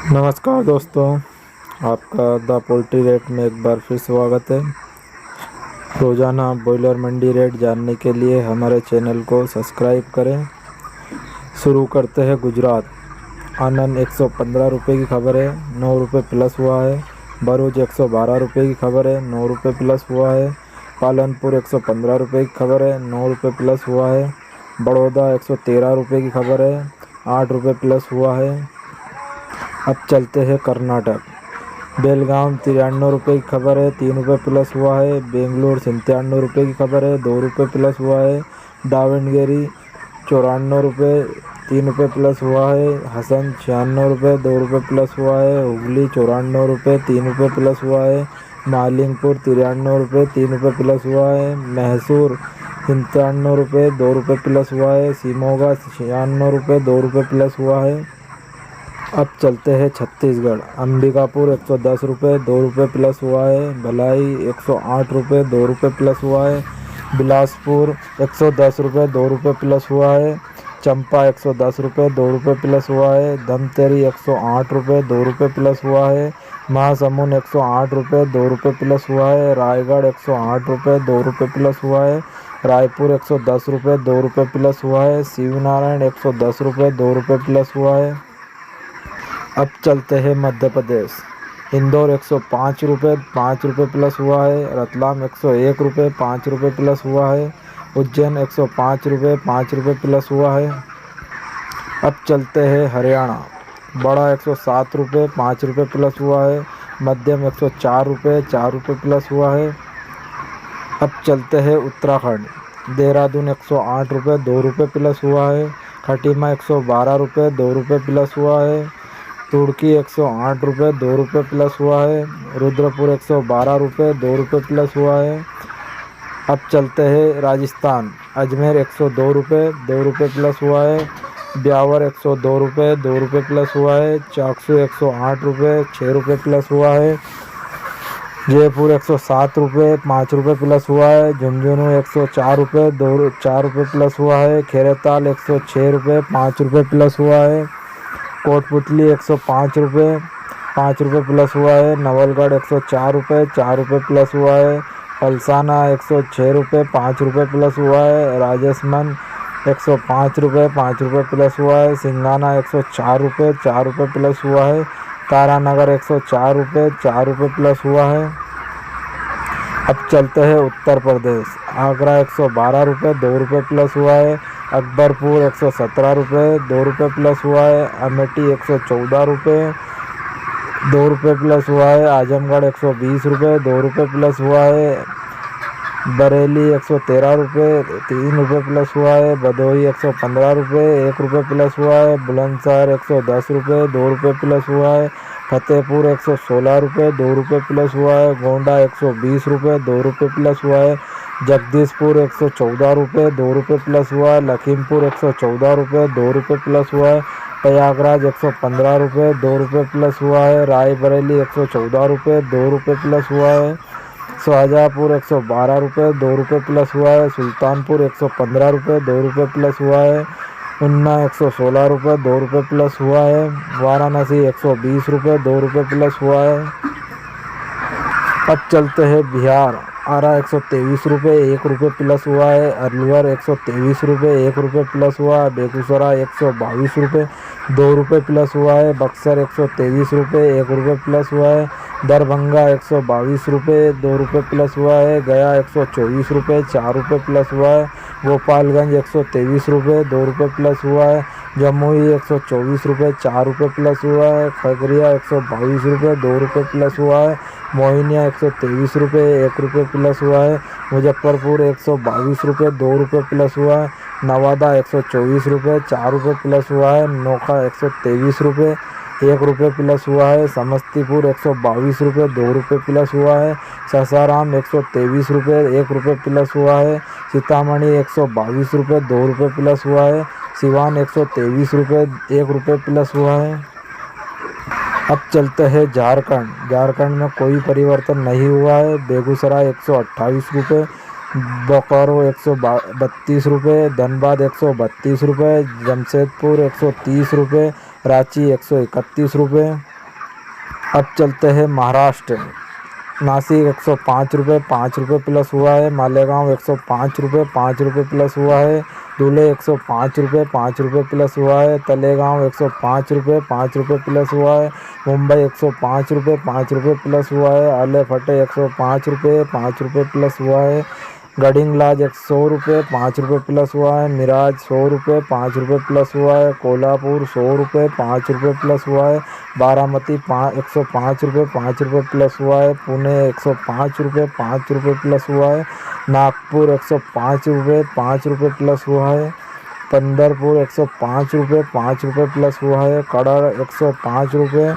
नमस्कार दोस्तों, आपका द पोल्ट्री रेट में एक बार फिर स्वागत है। रोज़ाना बॉयलर मंडी रेट जानने के लिए हमारे चैनल को सब्सक्राइब करें। शुरू करते हैं। गुजरात आनंद 115 रुपये की खबर है, 9 रुपये प्लस हुआ है। भरूच 112 रुपये की खबर है, 9 रुपये प्लस हुआ है। पालनपुर 115 रुपये की खबर है, 9 रुपये प्लस हुआ है। बड़ौदा 113 रुपये की खबर है, 8 रुपये प्लस हुआ है। अब चलते हैं कर्नाटक। बेलगाम 93 रुपये की खबर है, 3 रुपये प्लस हुआ है। बेंगलोर 97 रुपये की खबर है, 2 रुपये प्लस हुआ है। दावणगेरी 94 रुपये, 3 रुपये प्लस हुआ है। हसन 96 रुपये, 2 रुपये प्लस हुआ है। हुगली 94 रुपये, 3 रुपये प्लस हुआ है। मालिंगपुर 93 रुपये, 3 रुपये प्लस हुआ है। मैसूर 97 रुपये, 2 रुपये प्लस हुआ है। शिमोगा 96 रुपये, 2 रुपये प्लस हुआ है। अब चलते हैं छत्तीसगढ़। अंबिकापुर 110 रुपये, 2 रुपये प्लस हुआ है। भलाई 108 रुपये, 2 रुपये प्लस हुआ है। बिलासपुर 110 रुपये, 2 रुपये प्लस हुआ है। चंपा 110 रुपये, 2 रुपये प्लस हुआ है। धमतरी 108 रुपये, 2 रुपये प्लस हुआ है। महासमुंद 108 रुपये, 2 रुपये प्लस हुआ है। रायगढ़ 108 रुपये, 2 रुपये प्लस हुआ है। रायपुर 110 रुपये, 2 रुपये प्लस हुआ है। शिवनारायण 110 रुपये, 2 रुपये प्लस हुआ है। अब चलते हैं मध्य प्रदेश। इंदौर 105 रुपये, 5 रुपये प्लस हुआ है। रतलाम 101 रुपये, 5 रुपये प्लस हुआ है। उज्जैन 105 रुपये, 5 रुपये प्लस हुआ है। अब चलते हैं हरियाणा। बड़ा 107 रुपये, 5 रुपये प्लस हुआ है। मध्यम 104 रुपये, 4 रुपये प्लस हुआ है। अब चलते हैं उत्तराखंड। देहरादून 108 रुपये, 2 रुपये प्लस हुआ है। खटीमा 112 रुपये, 2 रुपये प्लस हुआ है। तुर्की 108 रुपये, 2 रुपये प्लस हुआ है। रुद्रपुर 112 रुपये, 2 रुपये प्लस हुआ है। अब चलते हैं राजस्थान। अजमेर 102 रुपये, 2 रुपये प्लस हुआ है। ब्यावर 102 रुपये, 2 रुपये प्लस हुआ है। चाकसू 108 रुपये, 6 रुपये प्लस हुआ है। जयपुर 107 रुपये, 5 रुपये प्लस हुआ है। झुंझुनू 104 रुपये, 4 रुपये प्लस हुआ है। खेरेताल 106 रुपये, 5 रुपये प्लस हुआ है। कोटपुतली 105 रुपये, 5 रुपये प्लस हुआ है। नवलगढ़ 104 रुपये, 4 रुपये प्लस हुआ है। पलसाना 106 रुपये, 5 रुपये प्लस हुआ है। राजसमंद 105 रुपये, 5 रुपये प्लस हुआ है। सिंगाना 104 रुपये, 4 रुपये प्लस हुआ है। तारानगर 104 रुपये, 4 रुपये प्लस हुआ है। अब चलते हैं उत्तर प्रदेश। आगरा 112 रुपये, 2 रुपये प्लस हुआ है। अकबरपुर 117 रुपये, 2 रुपये प्लस हुआ है। अमेठी 114 रुपये, 2 रुपये प्लस हुआ है। आजमगढ़ 120 रुपये, 2 रुपये प्लस हुआ है। बरेली 113 रुपये, 3 रुपये प्लस हुआ है। भदोही 115 रुपये, 1 रुपये प्लस हुआ है। बुलंदशहर 110 रुपये, 2 रुपये प्लस हुआ है। फतेहपुर 116 रुपये, 2 रुपये प्लस हुआ है। गोंडा 120 रुपये, 2 रुपये प्लस हुआ है। जगदीशपुर 114 रुपये, 2 रुपये प्लस हुआ है। लखीमपुर 114 रुपये, 2 रुपये प्लस हुआ है। प्रयागराज 115 रुपये, 2 रुपये प्लस हुआ है। रायबरेली 114 रुपये, 2 रुपये प्लस हुआ है। शाहजहाँपुर 112 रुपये, 2 रुपये प्लस हुआ है। सुल्तानपुर 115 रुपये, 2 रुपये प्लस हुआ है। उन्ना 116 रुपये, 2 रुपये प्लस हुआ है। वाराणसी 120 रुपये, 2 रुपये प्लस हुआ है। अब चलते हैं बिहार। आरा 123 रुपये, 1 रुपये प्लस हुआ है। अलवर 123 रुपये, 1 रुपये प्लस हुआ है। बेगूसराय 122 रुपये, 2 रुपये प्लस हुआ है। बक्सर 123 रुपये, 1 रुपये प्लस हुआ है। दरभंगा 122 रुपये, 2 रुपये प्लस हुआ है। गया 124 रुपये, 4 रुपये प्लस हुआ है। गोपालगंज 123 रुपये, 2 रुपये प्लस हुआ है। जमुई 124 रुपये, 4 रुपये प्लस हुआ है। खगड़िया 122 रुपये, 2 रुपये प्लस हुआ है। मोहिनिया 123 रुपये, 1 रुपये प्लस हुआ है। मुजफ्फरपुर 122 रुपये, 2 रुपये प्लस हुआ है। नवादा 124 रुपये, 4 रुपये प्लस हुआ है। नोखा 123 रुपये, 1 रुपये प्लस हुआ है। समस्तीपुर 122 रुपये, 2 रुपये प्लस हुआ है। सासाराम 123 रुपये, 1 रुपये प्लस हुआ है। सीतामढ़ी 122 रुपये, 2 रुपये प्लस हुआ है। सिवान 123 रुपये, 1 रुपये प्लस हुआ है। अब चलते हैं झारखंड। झारखंड में कोई परिवर्तन नहीं हुआ है। बेगूसराय 128 रुपये, बोकारो 132 रुपये, धनबाद 132 रुपये, जमशेदपुर 130 रुपये, रांची 131 रुपये। अब चलते हैं महाराष्ट्र। नासिक 105 रुपये 5 रुपये प्लस हुआ है। मालेगांव 105 रुपये 5 रुपये प्लस हुआ है। धुले 105 रुपये 5 रुपये प्लस हुआ है। तलेगांव 105 रुपये 5 रुपये प्लस हुआ है। मुंबई 105 रुपये 5 रुपये प्लस हुआ है। आले फटे 105 रुपये 5 रुपये प्लस हुआ है। गडिंगलाज 100 रुपये 5 रुपये प्लस हुआ है। मिराज 100 रुपये 5 रुपये प्लस हुआ है। कोल्हापुर 100 रुपये 5 रुपये प्लस हुआ है। बारामती 105 रुपये 5 रुपये प्लस हुआ है। पुणे 105 रुपये 5 रुपये प्लस हुआ है। नागपुर 105 रुपये 5 रुपये प्लस हुआ है। पंढरपुर 105 रुपये 5 रुपये प्लस हुआ है। कड़र 105 रुपये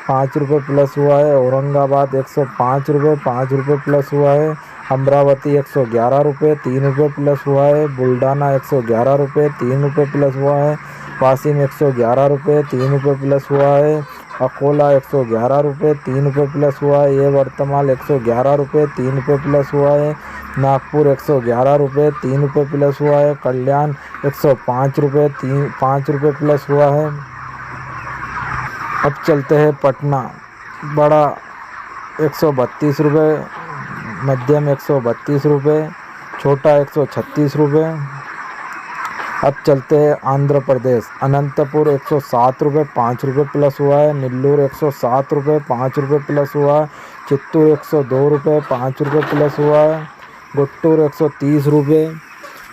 5 रुपये प्लस हुआ है। औरंगाबाद 105 रुपये 5 रुपये प्लस हुआ है। अमरावती 111 रुपये 3 रुपये प्लस हुआ है। बुल्डाना 111 रुपये 3 रुपये प्लस हुआ है। वाशिम 111 रुपये 3 रुपये प्लस हुआ है। अकोला 111 रुपये 3 रुपये प्लस हुआ है। ये वर्तमान 111 रुपये 3 रुपये प्लस हुआ है। नागपुर 111 रुपये 3 रुपये प्लस हुआ है। कल्याण 105 रुपये 5 रुपये प्लस हुआ है। अब चलते हैं पटना। बड़ा 132 रुपये, मध्यम 132 रुपये, छोटा 136 रुपये। अब चलते हैं आंध्र प्रदेश। अनंतपुर 107 रुपये 5 रुपये प्लस हुआ है। नेल्लूर 107 रुपये 5 रुपये प्लस हुआ है। चित्तूर 102 रुपये 5 रुपये प्लस हुआ है। गुट्टूर 130 रुपये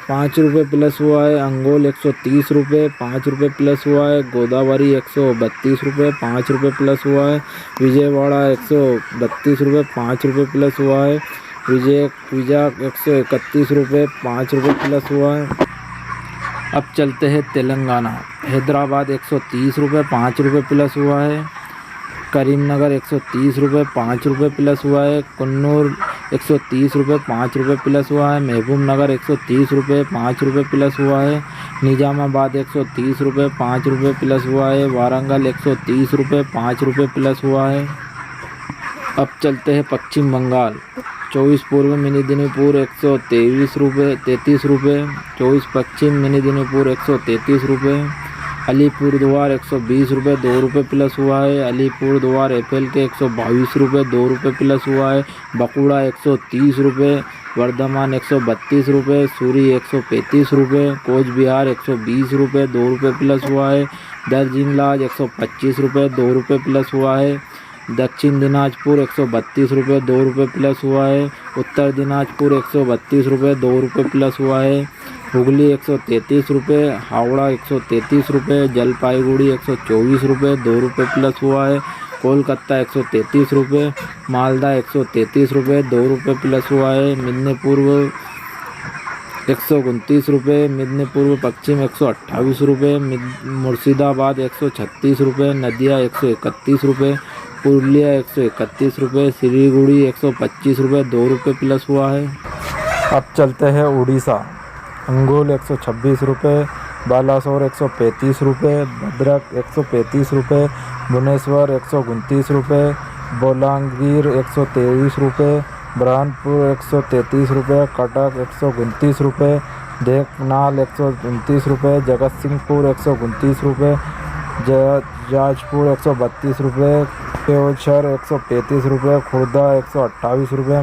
5 रुपये प्लस हुआ है। अंगोल 130 रुपये 5 रुपये प्लस हुआ है। गोदावरी 132 रुपये 5 रुपये प्लस हुआ है। विजयवाड़ा 132 रुपये 5 रुपये प्लस हुआ है। विजाग 131 रुपये 5 रुपये प्लस हुआ है। अब चलते हैं तेलंगाना। हैदराबाद 130 रुपये 5 रुपये प्लस हुआ है। करीमनगर 130 रुपये 5 रुपये प्लस हुआ है। कन्नौर 130 रुपये 5 रुपये प्लस हुआ है। महबूब नगर 130 रुपये 5 रुपये प्लस हुआ है। निजामाबाद 130 रुपये 5 रुपये प्लस हुआ है। वारंगल 130 रुपये 5 रुपये प्लस हुआ है। अब चलते हैं पश्चिम बंगाल। 24 पूर्व मेदिनीपुर 133 रुपये। 24 पश्चिम मेदिनीपुर 133 रुपये। अलीपुरद्वार 120 रुपये 2 रुपये प्लस हुआ है। अलीपुरद्वार एफएल के 122 रुपये 2 रुपये प्लस हुआ है। बकुड़ा 130 रुपये। वर्धमान 132 रुपये। सूरी 135 रुपये। कोच बिहार 120 रुपये 2 रुपये प्लस हुआ है। दर्जिंगलाज 125 रुपये 2 रुपये प्लस हुआ है। दक्षिण दिनाजपुर 132 रुपये 2 रुपये प्लस हुआ है। उत्तर दिनाजपुर 132 रुपये 2 रुपये प्लस हुआ है। हुगली 133 रुपये। हावड़ा 133 रुपये। जलपाईगुड़ी 124 रुपये 2 रुपये प्लस हुआ है। कोलकाता 133 रुपये। मालदा 133 रुपये 2 रुपये प्लस हुआ है। मिदनीपुर 129 रुपये। मिदनीपुर पश्चिम 128 रुपये। मुर्शिदाबाद 136 रुपये। नदिया 131 रुपये। पुरुलिया 131 रुपये। सिलीगुड़ी 125 रुपये 2 रुपये प्लस हुआ है। अब चलते हैं उड़ीसा। अंगुल 126 रुपये। बालासोर 135 रुपये। भद्रक 135 रुपये। भुवनेश्वर 129 रुपये। बोलांगीर 123 रुपये। बुरहानपुर 133 रुपये। कटक 129 रुपये। ढेंकनाल 129 रुपये। जगत सिंहपुर 129 रुपये। जाजपुर 132 रुपये। केवझर 135 रुपये। खुर्दा 128 रुपये।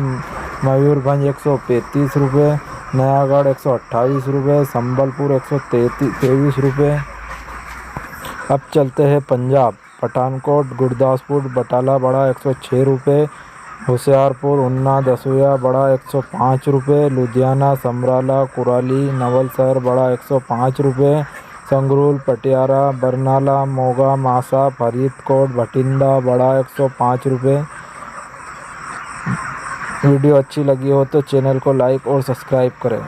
मयूरभंज 135 रुपये। नयागढ़ 128 रुपये। संबलपुर 123 रुपये। अब चलते हैं पंजाब। पठानकोट गुरदासपुर बटाला बड़ा 106 रुपये। होशियारपुर उन्ना दसोया बड़ा 105 रुपये। लुधियाना समराला कुराली नवलसर बड़ा 105 रुपये। संगरूर पटियाला बरनाला मोगा मासा फरीदकोट भटिंडा बड़ा 105 रुपये। वीडियो अच्छी लगी हो तो चैनल को लाइक और सब्सक्राइब करें।